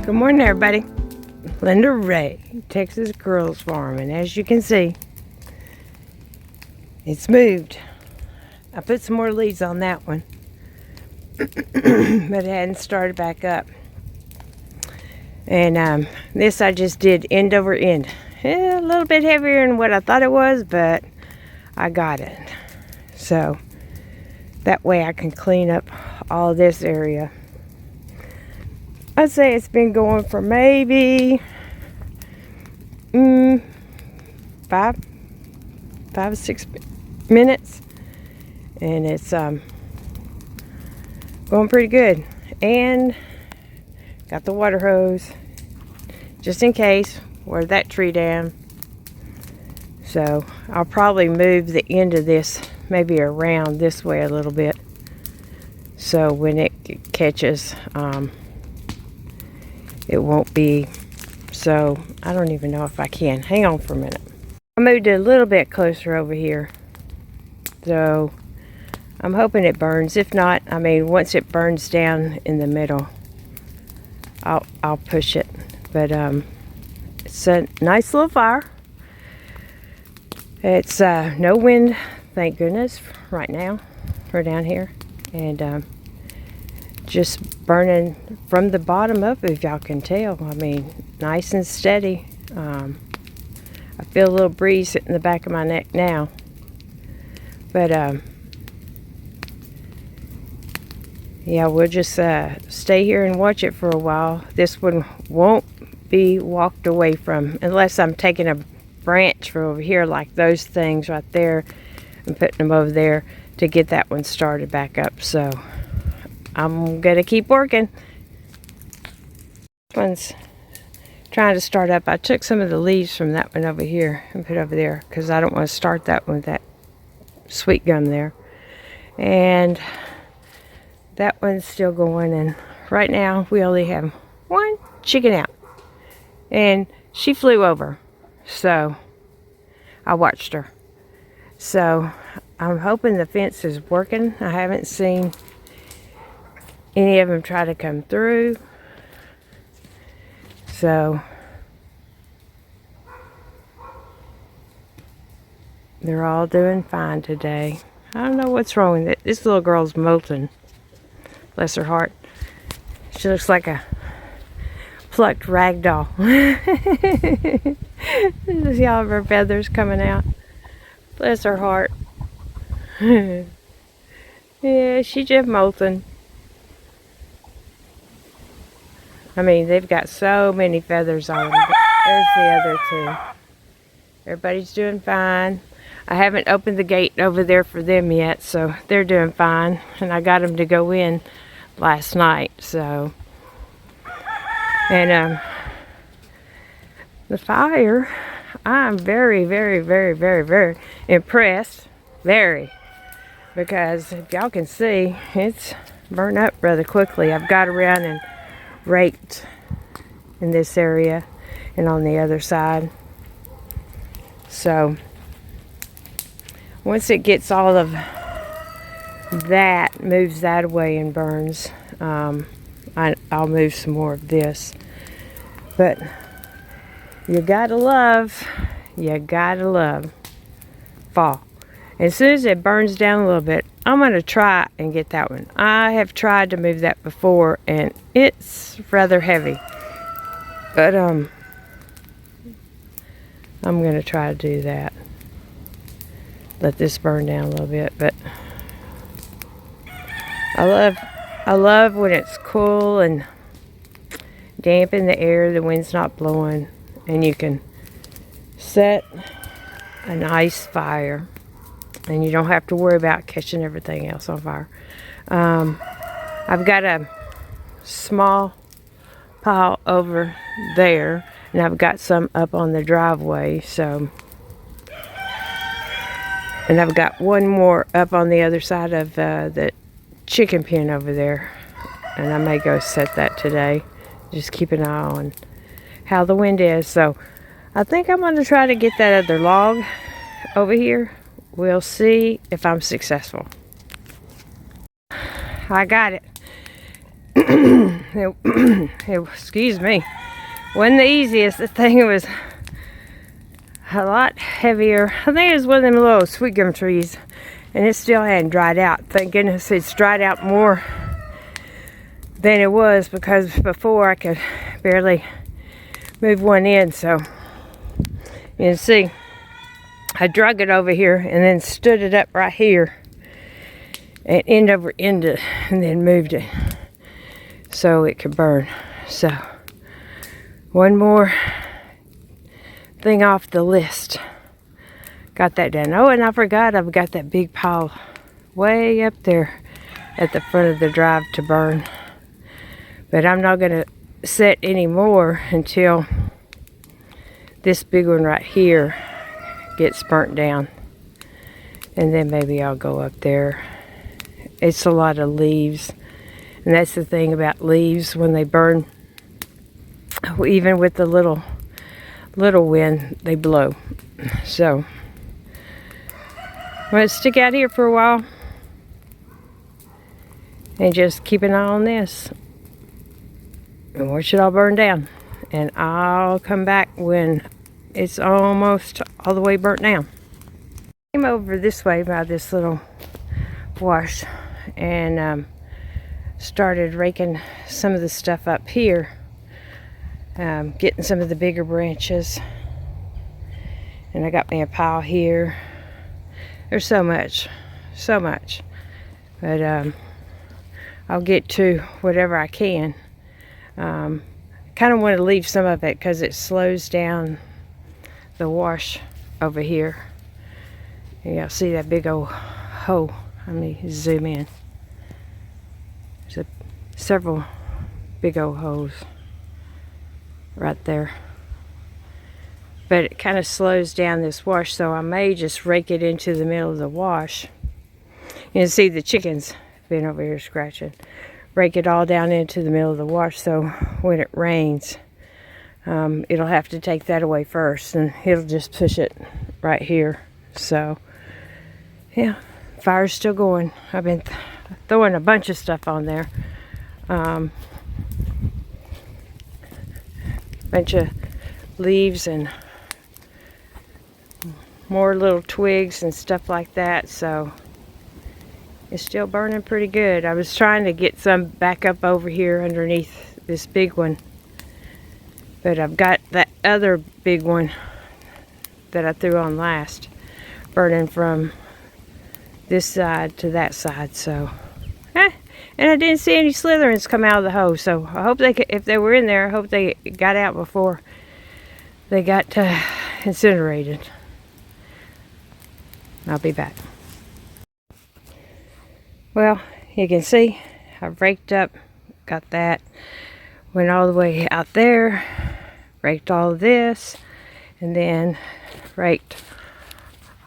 Good morning, everybody. Linda Ray, Texas Girls Farm, and as you can see, it's moved. I put some more leaves on that one, but it hadn't started back up. And this I just did end over end. A little bit heavier than what I thought it was, but I got it. So that way I can clean up all this area. I'd say it's been going for maybe 5 or 6 minutes, and it's going pretty good. And got the water hose just in case. Water that tree down. So I'll probably move the end of this maybe around this way a little bit, so when it catches, it won't be. So I don't even know if I can. Hang on for a minute. I moved it a little bit closer over here, so I'm hoping it burns. If not, I mean, once it burns down in the middle, I'll push it. But it's a nice little fire. It's no wind, thank goodness, right now. We're down here, and just burning from the bottom up, if y'all can tell. I mean, nice and steady. I feel a little breeze hitting the back of my neck now, but yeah, we'll just stay here and watch it for a while. This one won't be walked away from unless I'm taking a branch from over here, like those things right there, and putting them over there to get that one started back up. So I'm gonna keep working. This one's trying to start up. I took some of the leaves from that one over here and put over there because I don't want to start that one with that sweet gum there. And that one's still going, and right now we only have one chicken out, and she flew over, so I watched her. So I'm hoping the fence is working. I haven't seen any of them try to come through, so they're all doing fine today. I don't know what's wrong with it. This little girl's molting. Bless her heart. She looks like a plucked rag doll. See all of her feathers coming out. Bless her heart. Yeah, she's just molting. I mean, they've got so many feathers on them. There's the other two. Everybody's doing fine. I haven't opened the gate over there for them yet, so they're doing fine. And I got them to go in last night, so. And the fire, I'm very, very, very, very, very impressed. Very. Because if y'all can see, it's burned up rather quickly. I've got around and raked in this area and on the other side. So once it gets all of that, moves that away and burns, I'll move some more of this. But you gotta love fall. As soon as it burns down a little bit, I'm going to try and get that one. I have tried to move that before, and it's rather heavy. But I'm going to try to do that. Let this burn down a little bit. But I love when it's cool and damp in the air, the wind's not blowing, and you can set a nice fire. And you don't have to worry about catching everything else on fire. I've got a small pile over there, and I've got some up on the driveway. So, and I've got one more up on the other side of the chicken pen over there, and I may go set that today. Just keep an eye on how the wind is. So I think I'm going to try to get that other log over here. We'll see if I'm successful. I got it. excuse me, wasn't the easiest. The thing was a lot heavier. I think it was one of them little sweet gum trees, and it still hadn't dried out. Thank goodness it's dried out more than it was, because before I could barely move one in. So you can see I drug it over here and then stood it up right here and end over end it, and then moved it so it could burn. So one more thing off the list. Got that done. Oh, and I forgot I've got that big pile way up there at the front of the drive to burn. But I'm not going to set any more until this big one right here gets burnt down. And then maybe I'll go up there. It's a lot of leaves. And that's the thing about leaves when they burn. Even with the little wind, they blow. So I'm going to stick out here for a while and just keep an eye on this and watch it all burn down. And I'll come back when it's almost all the way burnt down. I came over this way by this little wash and started raking some of the stuff up here, getting some of the bigger branches. And I got me a pile here. There's so much. But I'll get to whatever I can. Kind of want to leave some of it because it slows down the wash over here. And y'all see that big old hole. Let me zoom in. There's several big old holes right there. But it kind of slows down this wash, so I may just rake it into the middle of the wash. You can see the chickens been over here scratching. Rake it all down into the middle of the wash, so when it rains, it'll have to take that away first, and it'll just push it right here. So yeah, fire's still going. I've been throwing a bunch of stuff on there. Bunch of leaves and more little twigs and stuff like that. So it's still burning pretty good. I was trying to get some back up over here underneath this big one, but I've got that other big one that I threw on last burning from this side to that side. So and I didn't see any slitherings come out of the hose, so I hope they could, if they were in there, I hope they got out before they got incinerated. I'll be back. Well, you can see I've raked up, got that, went all the way out there, raked all of this, and then raked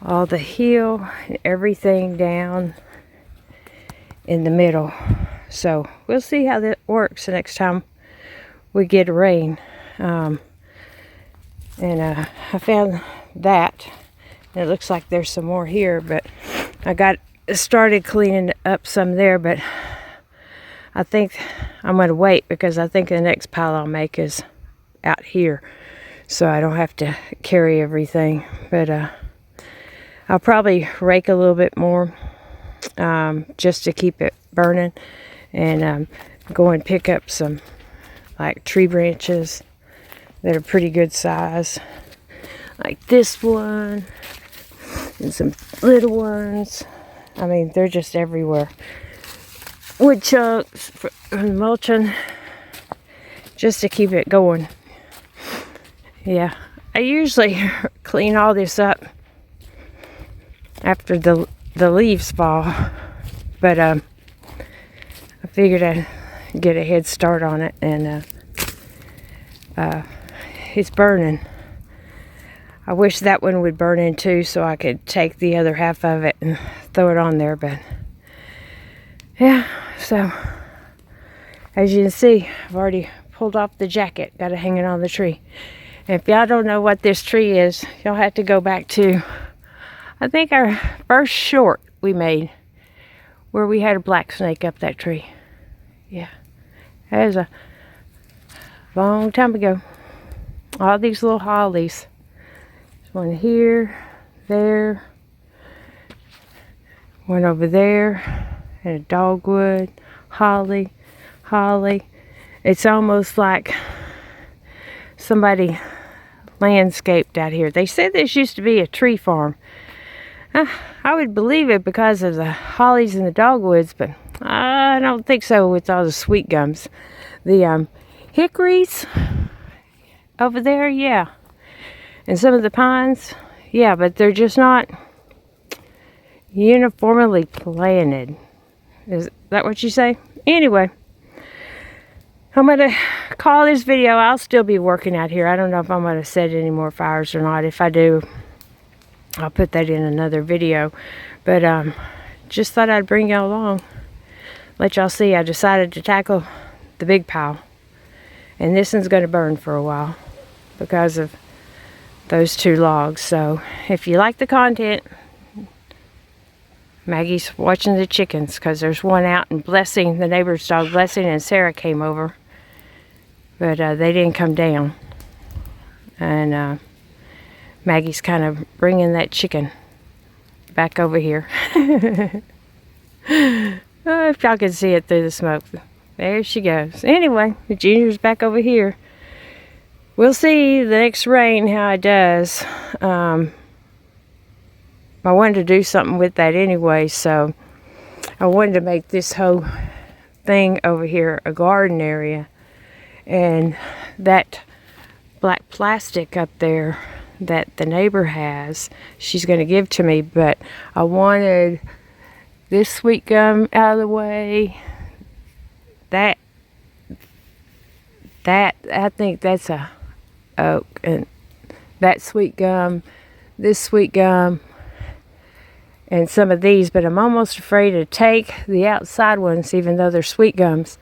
all the heel and everything down in the middle. So we'll see how that works the next time we get rain. I found that, and it looks like there's some more here, but I got started cleaning up some there, but I think I'm going to wait because I think the next pile I'll make is out here, so I don't have to carry everything. But I'll probably rake a little bit more just to keep it burning, and go and pick up some like tree branches that are pretty good size, like this one and some little ones. I mean, they're just everywhere. Wood chunks for mulching, just to keep it going. Yeah, I usually clean all this up after the leaves fall, but I figured I'd get a head start on it, and it's burning. I wish that one would burn in too, so I could take the other half of it and throw it on there. But yeah, so as you can see, I've already pulled off the jacket, got it hanging on the tree. And if y'all don't know what this tree is, y'all have to go back to, I think, our first short we made, where we had a black snake up that tree. Yeah, That was a long time ago. All these little hollies. There's one here, there, one over there, and a dogwood, holly, holly. It's almost like somebody landscaped out here. They said this used to be a tree farm. I would believe it because of the hollies and the dogwoods, but I don't think so with all the sweet gums. The hickories over there, yeah. And some of the pines, yeah, but they're just not uniformly planted. Is that what you say? Anyway, I'm going to call this video. I'll still be working out here. I don't know if I'm going to set any more fires or not. If I do, I'll put that in another video. But just thought I'd bring y'all along. Let y'all see I decided to tackle the big pile. And this one's going to burn for a while because of those 2 logs. So if you like the content, Maggie's watching the chickens because there's one out, and Blessing, the neighbor's dog Blessing, and Sarah came over. But they didn't come down. And Maggie's kind of bringing that chicken back over here. If y'all can see it through the smoke. There she goes. Anyway, the Junior's back over here. We'll see the next rain how it does. I wanted to do something with that anyway, so I wanted to make this whole thing over here a garden area. And that black plastic up there that the neighbor has, she's going to give to me, but I wanted this sweet gum out of the way. That I think that's a oak, and that sweet gum, this sweet gum, and some of these, but I'm almost afraid to take the outside ones, even though they're sweet gums,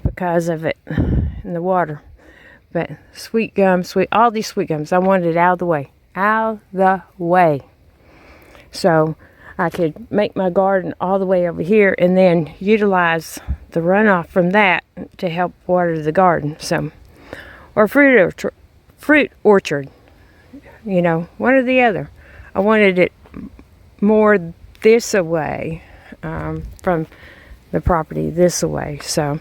because of it in the water. But sweet gum, all these sweet gums, I wanted it out of the way. Out the way. So I could make my garden all the way over here and then utilize the runoff from that to help water the garden. So, or fruit orchard, you know, one or the other. I wanted it more this away from the property this away. So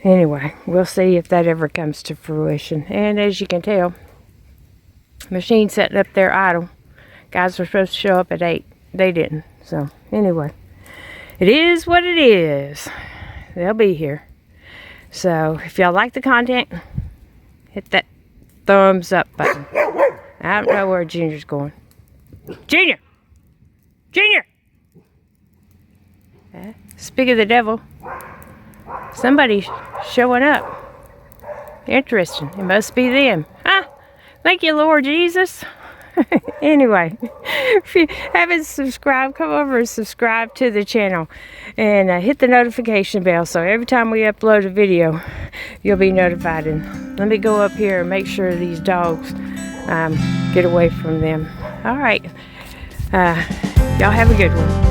anyway, we'll see if that ever comes to fruition. And as you can tell, machine sitting up there idle. Guys were supposed to show up at 8. They didn't. So anyway, it is what it is. They'll be here. So if y'all like the content, hit that thumbs up button. I don't know where Junior's going. Junior! Junior! Speak of the devil. Somebody's showing up. Interesting. It must be them. Ah, thank you, Lord Jesus. Anyway, if you haven't subscribed, come over and subscribe to the channel. And hit the notification bell so every time we upload a video, you'll be notified. And let me go up here and make sure these dogs get away from them. All right. Y'all have a good one.